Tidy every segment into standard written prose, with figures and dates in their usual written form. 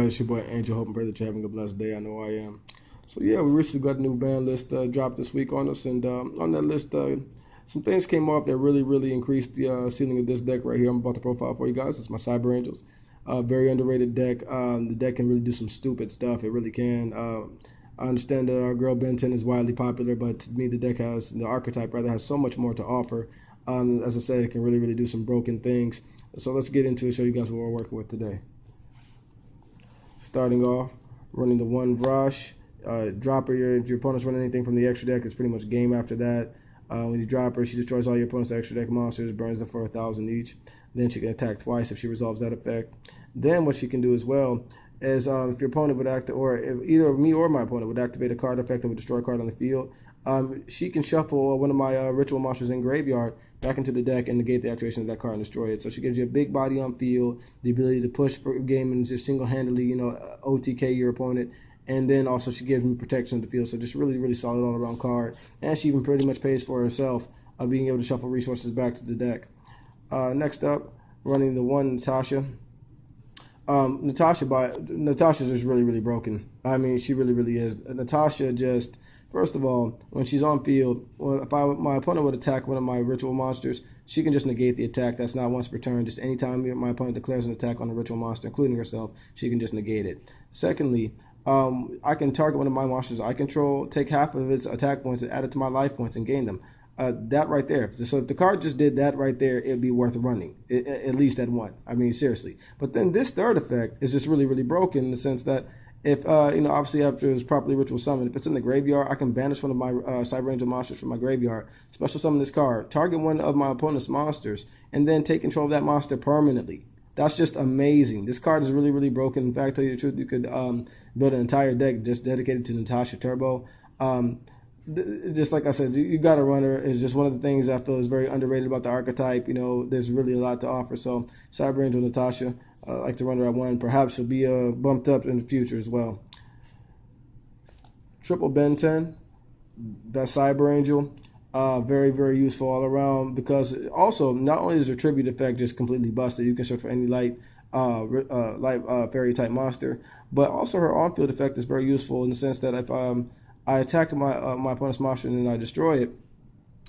It's your boy Angel. Hope and pray that you're having a blessed day. I know I am. So yeah, we recently got a new band list dropped this week on us, and on that list, some things came off that really increased the ceiling of this deck right here. I'm about to profile for you guys. It's my Cyber Angels. Very underrated deck. The deck can really do some stupid stuff. It really can. I understand that our girl Ben 10 is widely popular, but to me, the archetype rather has so much more to offer. As I said, it can really do some broken things. So let's get into it. Show you guys what we're working with today. Starting off, running the one Vrash. Drop her, if your opponent's running anything from the extra deck, it's pretty much game after that. When you drop her, she destroys all your opponent's extra deck monsters, burns them for 1,000 each. Then she can attack twice if she resolves that effect. Then what she can do as well is if your opponent would if either me or my opponent would activate a card effect that would destroy a card on the field, she can shuffle one of my ritual monsters in graveyard back into the deck and negate the activation of that card and destroy it. So she gives you a big body on field, the ability to push for a game and just single-handedly, OTK your opponent. And then also she gives me protection of the field. So just really solid all-around card. And she even pretty much pays for herself being able to shuffle resources back to the deck. Next up, running the one Natasha. Natasha's just really broken. I mean, she really is. Natasha just, first of all, when she's on field, if my opponent would attack one of my ritual monsters, she can just negate the attack. That's not once per turn. Just anytime my opponent declares an attack on a ritual monster, including herself, she can just negate it. Secondly, I can target one of my monsters I control, take half of its attack points and add it to my life points and gain them. That right there. So if the card just did that right there, it'd be worth running, at least at one. I mean, seriously. But then this third effect is just really broken in the sense that if, obviously after it's properly ritual summoned, if it's in the graveyard, I can banish one of my Cyber Angel monsters from my graveyard, special summon this card, target one of my opponent's monsters, and then take control of that monster permanently. That's just amazing. This card is really broken. In fact, to tell you the truth, you could build an entire deck just dedicated to Natasha Turbo. Just like I said, you got to run her. It's just one of the things I feel is very underrated about the archetype. There's really a lot to offer. So Cyber Angel Natasha, I like to run her at one. Perhaps she'll be bumped up in the future as well. Triple Ben 10, that Cyber Angel. Very useful all around because also not only is her tribute effect just completely busted, you can search for any light fairy type monster, but also her on-field effect is very useful in the sense that if I attack my opponent's monster and then I destroy it,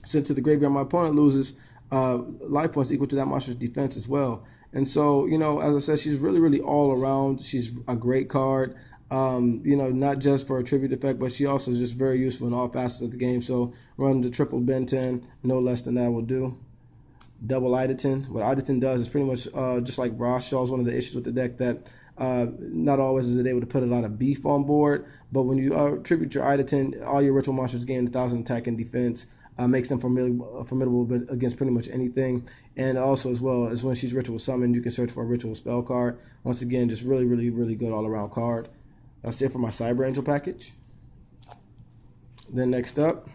sent to the graveyard, my opponent loses life points equal to that monster's defense as well. And so, as I said, she's really all around. She's a great card. Not just for a tribute effect, but she also is just very useful in all facets of the game. So run the triple Ben 10, no less than that will do. Double Idleton. What Idleton does is pretty much just like Vrash solves one of the issues with the deck that not always is it able to put a lot of beef on board, but when you tribute your Idleton, all your ritual monsters gain 1,000 attack and defense. Makes them formidable against pretty much anything. And also as well as when she's ritual summoned, you can search for a ritual spell card. Once again, just really good all around card. That's it for my Cyber Angel package. Then next up,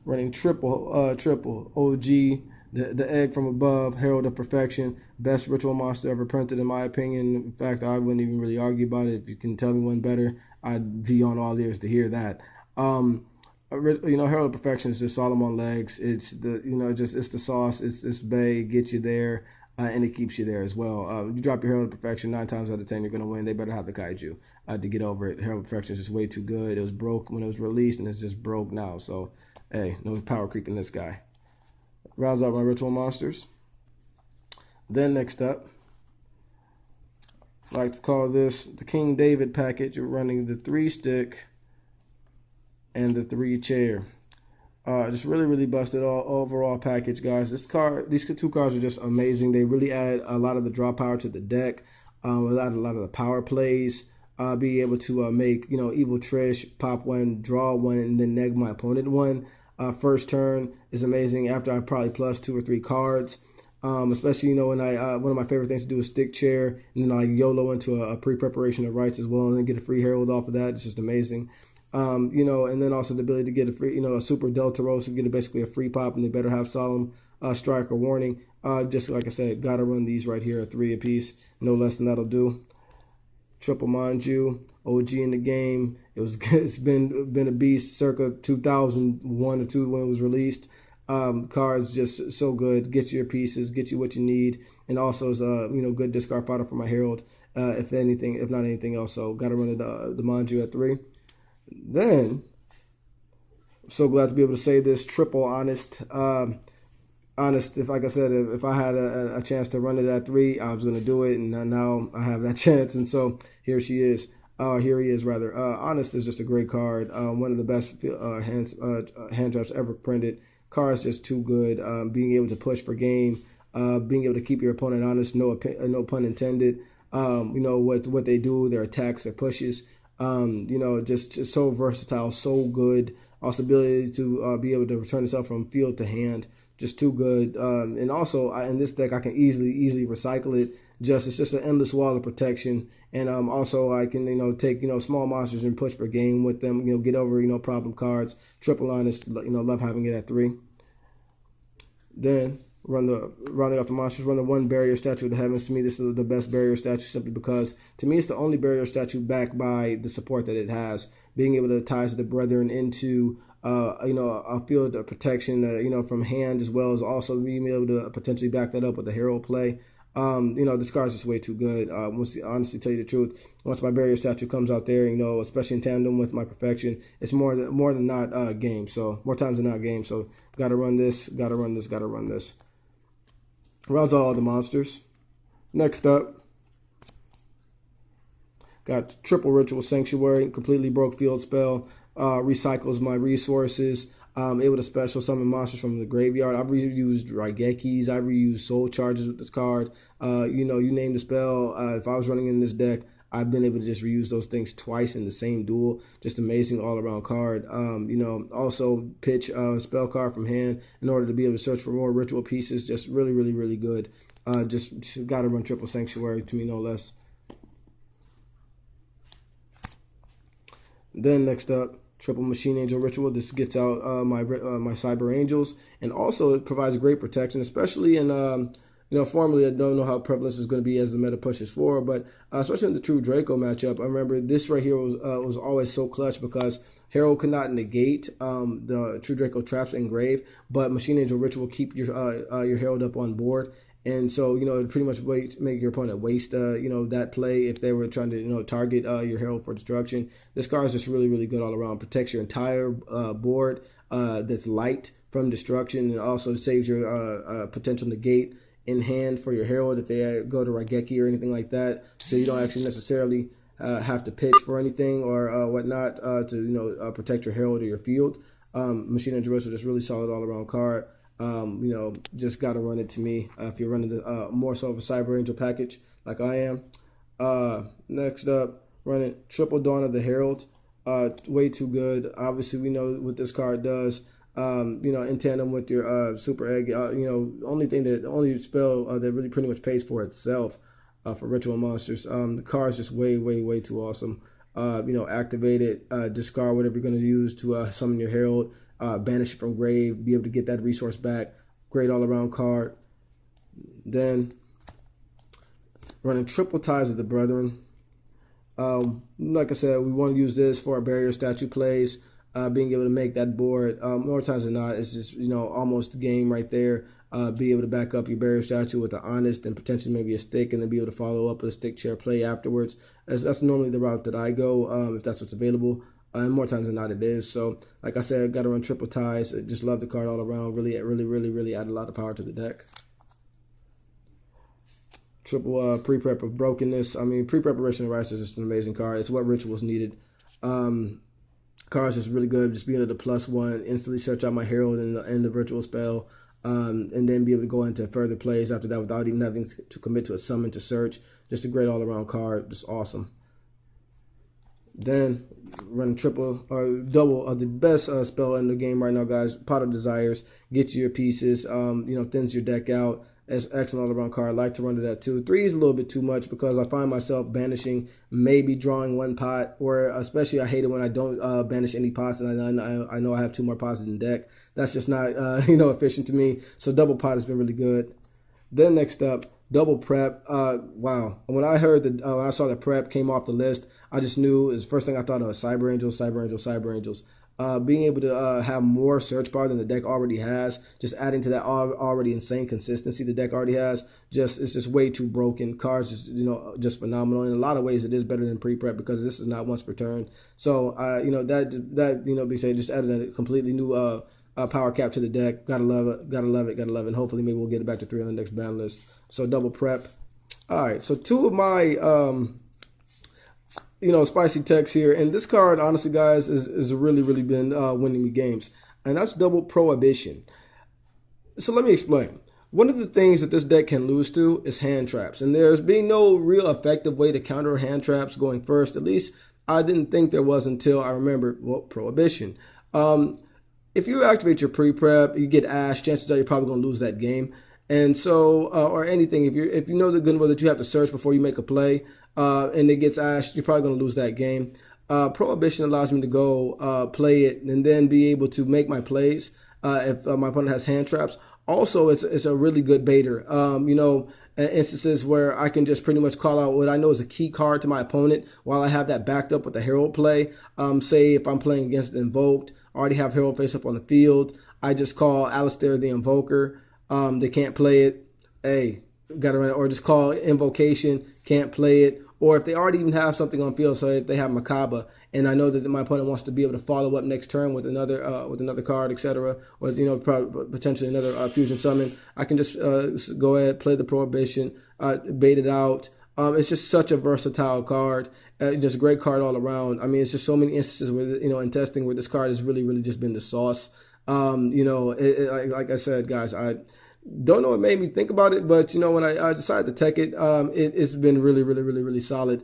running triple OG, the egg from above, Herald of Perfection, best ritual monster ever printed in my opinion. In fact, I wouldn't even really argue about it. If you can tell me one better, I'd be on all ears to hear that. Herald of Perfection is just Solemn on legs. It's it's the sauce. It's Bay, get you there. And it keeps you there as well. You drop your Herald of Perfection, 9 times out of 10, you're going to win. They better have the Kaiju to get over it. Herald of Perfection is just way too good. It was broke when it was released, and it's just broke now. So, hey, no power creeping this guy. Rounds out my ritual monsters. Then next up, I like to call this the King David package. You're running the 3-stick and the 3-chair. Just really busted all overall package, guys. These two cards are just amazing. They really add a lot of the draw power to the deck. A lot of the power plays. Be able to make Evil Trish pop one, draw one, and then neg my opponent one. First turn is amazing. After I probably plus 2 or 3 cards. Especially when I one of my favorite things to do is stick chair, and then I YOLO into a pre-preparation of rights as well, and then get a free Herald off of that. It's just amazing. And then also the ability to get a free, a super Delta Rose to get basically a free pop, and they better have Solemn Strike or Warning. Just like I said, gotta run these right here, 3 apiece, no less than that'll do. Triple Manju, OG in the game. It's been a beast circa 2001 or 2 when it was released. Card's just so good. Get you your pieces, get you what you need, and also is a good discard fodder for my Herald. If anything, if not anything else, so got to run the Manju at 3. Then, so glad to be able to say this triple Honest. Honest, if like I said, if I had a chance to run it at 3, I was going to do it, and now I have that chance, and so here she is. Here he is, rather. Honest is just a great card. One of the best hand traps ever printed. Card is just too good. Being able to push for game, being able to keep your opponent honest, no pun intended. What they do, their attacks, their pushes. Just so versatile, so good. Also, ability to be able to return itself from field to hand, just too good. And also, in this deck, I can easily recycle it. It's just an endless wall of protection. And also, I can take small monsters and push for game with them. Get over problem cards. Triple Honest, love having it at 3. Then rounding off the monsters, run the 1 barrier statue of the heavens. To me, this is the best barrier statue simply because to me it's the only barrier statue backed by the support that it has. Being able to ties the brethren into a field of protection from hand, as well as also being able to potentially back that up with the Herald play. This card's just way too good. Honestly, tell you the truth, once my barrier statue comes out there, especially in tandem with my perfection, it's more than not game. So more times than not game. So gotta run this, gotta run this, gotta run this. Rounds out all the monsters. Next up, got triple Ritual Sanctuary, completely broke field spell, recycles my resources, able to special summon monsters from the graveyard. I've reused Raigekis, I've reused Soul Charges with this card. You name the spell. If I was running in this deck, I've been able to just reuse those things twice in the same duel. Just amazing all-around card. Also pitch a spell card from hand in order to be able to search for more ritual pieces. Just really, really, really good. Just got to run triple Sanctuary to me, no less. Then next up, triple Machine Angel Ritual. This gets out my Cyber Angels, and also it provides great protection, especially in formally, I don't know how prevalent is going to be as the meta pushes forward, but especially in the True Draco matchup, I remember this right here was always so clutch because Herald could not negate the True Draco traps engrave, but Machine Angel Ritual keep your Herald up on board. And so, it pretty much make your opponent waste, that play if they were trying to, target your Herald for destruction. This card is just really, really good all around. Protects your entire board that's light from destruction, and also saves your potential negate in hand for your Herald if they go to Raigeki or anything like that. So you don't actually necessarily have to pitch for anything or whatnot to protect your Herald or your field. Machine Angel Ritual is just really solid all around card. Just got to run it to me if you're running the more so of a Cyber Angel package like I am. Next up, running triple Dawn of the Herald. Way too good. Obviously, we know what this card does. In tandem with your Super Egg, the only spell that really pretty much pays for itself for ritual monsters. The card is just way, way, way too awesome. Activate it, discard whatever you're going to use to summon your Herald, banish it from grave, be able to get that resource back. Great all around card. Then running triple Ties of the Brethren. Like I said, we want to use this for our barrier statue plays. Being able to make that board more times than not, it's just almost the game right there. Be able to back up your barrier statue with the Honest and potentially maybe a stick, and then be able to follow up with a stick chair play afterwards. That's normally the route that I go if that's what's available. And more times than not, it is. So, like I said, got to run triple Ties. I just love the card all around. Really, really, really, really add a lot of power to the deck. Triple pre-prep of Brokenness. I mean, pre-preparation of Rice is just an amazing card. It's what rituals needed. Card's just really good. Just being able to +1, instantly search out my Herald and the ritual spell, and then be able to go into further plays after that without even having to commit to a summon to search. Just a great all-around card. Just awesome. Then run triple or double the best spell in the game right now, guys. Pot of Desires. Get you your pieces. Thins your deck out. It's excellent all around card. I like to run to that too. 3 is a little bit too much because I find myself banishing, maybe drawing 1 pot, or especially I hate it when I don't banish any pots and I know I have 2 more pots in the deck. That's just not efficient to me. So double pot has been really good. Then next up, double prep. Wow. When I heard when I saw that prep came off the list, I just knew it was the first thing I thought of: Cyber Angels, Cyber Angels, Cyber Angels. being able to have more search power than the deck already has, just adding to that already insane consistency the deck already has, it's just way too broken. Cards is just phenomenal. In a lot of ways, it is better than pre-prep because this is not once per turn. So that being said, just added a completely new power cap to the deck. Gotta love it. Gotta love it. Gotta love it. And hopefully, maybe we'll get it back to 3 on the next ban list. So double prep. All right. So 2 of my spicy techs here. And this card, honestly, guys, is really, really been winning me games. And that's double Prohibition. So let me explain. One of the things that this deck can lose to is hand traps. And there's been no real effective way to counter hand traps going first. At least I didn't think there was until I remembered, Prohibition. If you activate your pre-prep, you get Ash, chances are you're probably going to lose that game. And so, or anything, if you know the good one that you have to search before you make a play, and it gets Ash, you're probably going to lose that game. Prohibition allows me to go play it and then be able to make my plays if my opponent has hand traps. Also, it's a really good baiter. Instances where I can just pretty much call out what I know is a key card to my opponent while I have that backed up with the Herald play. Say if I'm playing against Invoked, I already have Herald face up on the field. I just call Alistair the Invoker. They can't play it. Hey, got to run it. Or just call Invocation, can't play it. Or if they already even have something on field, so if they have Makaba, and I know that my opponent wants to be able to follow up next turn with another card, etc., or potentially another fusion summon, I can just go ahead, play the Prohibition, bait it out. It's just such a versatile card, just a great card all around. I mean, it's just so many instances where in testing where this card has really, really just been the sauce. Like I said, guys, I don't know what made me think about it, but when I decided to tech it, it's been really, really, really, really solid.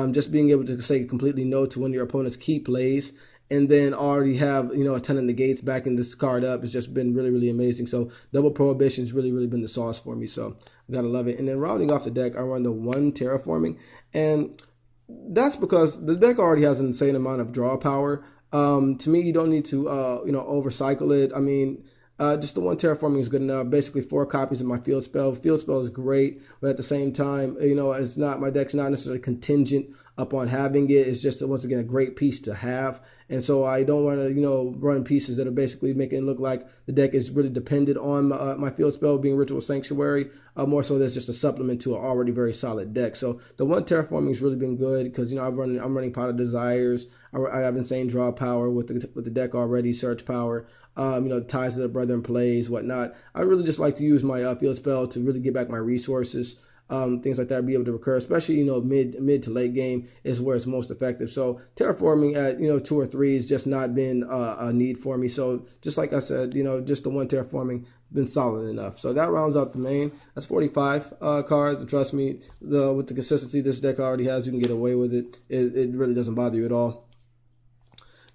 Just being able to say completely no to one of your opponent's key plays, and then already have a ton of negates backing this card up. It's just been really, really amazing. So double Prohibition has really, really been the sauce for me. So I gotta love it. And then rounding off the deck, I run the 1 Terraforming, and that's because the deck already has an insane amount of draw power. To me, you don't need to overcycle it. I mean, just the 1 Terraforming is good enough. Basically 4 copies of my Field Spell. Field Spell is great, but at the same time, it's not, my deck's not necessarily contingent upon having it. It's just, once again, a great piece to have. And so I don't want to, run pieces that are basically making it look like the deck is really dependent on my Field Spell being Ritual Sanctuary. More so that's just a supplement to an already very solid deck. So the 1 Terraforming has really been good because, I'm running Pot of Desires. I have insane draw power with the deck already, search power. Ties to the Brethren plays, whatnot. I really just like to use my Field Spell to really get back my resources. Things like that be able to recur, especially mid to late game is where it's most effective. So Terraforming at 2 or 3 has just not been a need for me. So just like I said, just the 1 Terraforming been solid enough. So that rounds out the main. That's 45 cards, and trust me, with the consistency this deck already has, you can get away with it. It really doesn't bother you at all.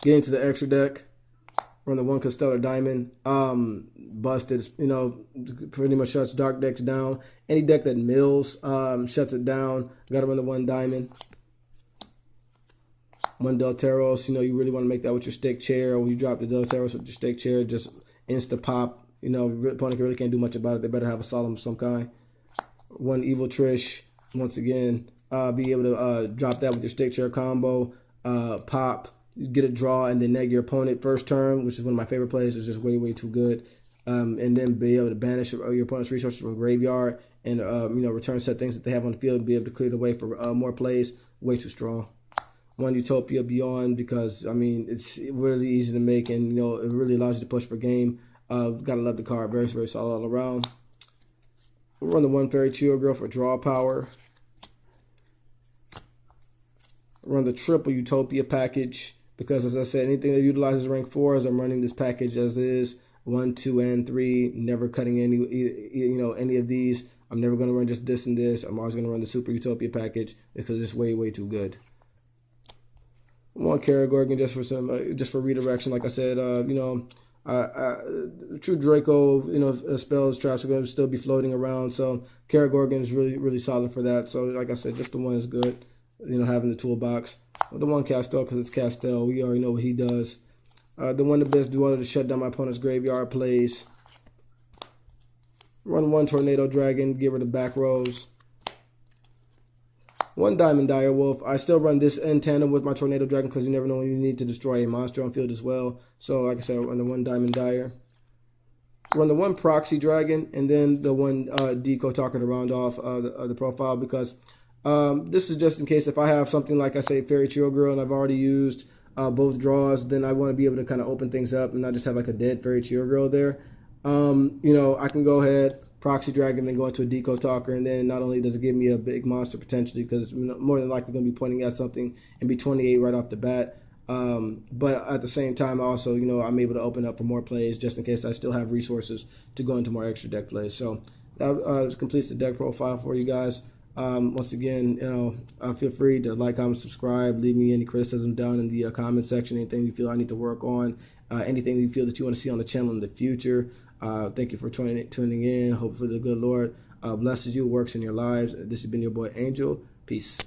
Getting to the extra deck. Run the 1 Constellar Diamond. Busted, pretty much shuts dark decks down. Any deck that mills shuts it down. Got to run the 1 Diamond. 1 Delteros. You really want to make that with your Stick Chair. Or you drop the Delteros with your Stick Chair, just insta pop. Opponent really can't do much about it. They better have a Solemn of some kind. 1 Evil Trish. Once again, be able to drop that with your Stick Chair combo. Pop. Get a draw and then neg your opponent first turn, which is one of my favorite plays. It's just way, way too good. And then be able to banish your opponent's resources from graveyard and return set things that they have on the field and be able to clear the way for more plays. Way too strong. 1 Utopia Beyond because it's really easy to make and it really allows you to push for game. Gotta love the card. Very, very solid all around. We'll run the 1 Fairy Chill Girl for draw power. Run the triple Utopia package. Because, as I said, anything that utilizes rank 4s, I'm running this package as is. 1, 2, and 3. Never cutting any of these. I'm never going to run just this and this. I'm always going to run the Super Utopia package because it's way, way too good. 1 Karagorgon just for redirection. Like I said, True Draco, spells, traps are going to still be floating around. So Karagorgon is really, really solid for that. So, like I said, just the 1 is good. Having the toolbox. The 1 Castel because it's Castel. We already know what he does. The 1 Abyss Dweller to shut down my opponent's graveyard plays. Run 1 Tornado Dragon. Get rid of back rows. one Diamond Dire Wolf. I still run this in tandem with my Tornado Dragon because you never know when you need to destroy a monster on field as well. So like I said, I run the one Diamond Dire. Run the one Proxy Dragon and then the one Deco Talker to round off the profile, because this is just in case if I have something like, I say, Fairy Chill Girl, and I've already used both draws, then I want to be able to kind of open things up and not just have like a dead Fairy Chill Girl there. You know, I can go ahead, Proxy Dragon, then go into a Deco Talker, and then not only does it give me a big monster potentially, because more than likely going to be pointing at something and be 28 right off the bat. But at the same time, also, you know, I'm able to open up for more plays just in case I still have resources to go into more extra deck plays. So that completes the deck profile for you guys. Once again, you know, feel free to like, comment, subscribe, leave me any criticism down in the comment section, anything you feel I need to work on, anything you feel that you want to see on the channel in the future. Thank you for tuning in. Hopefully the good Lord blesses you, works in your lives. This has been your boy Angel. Peace.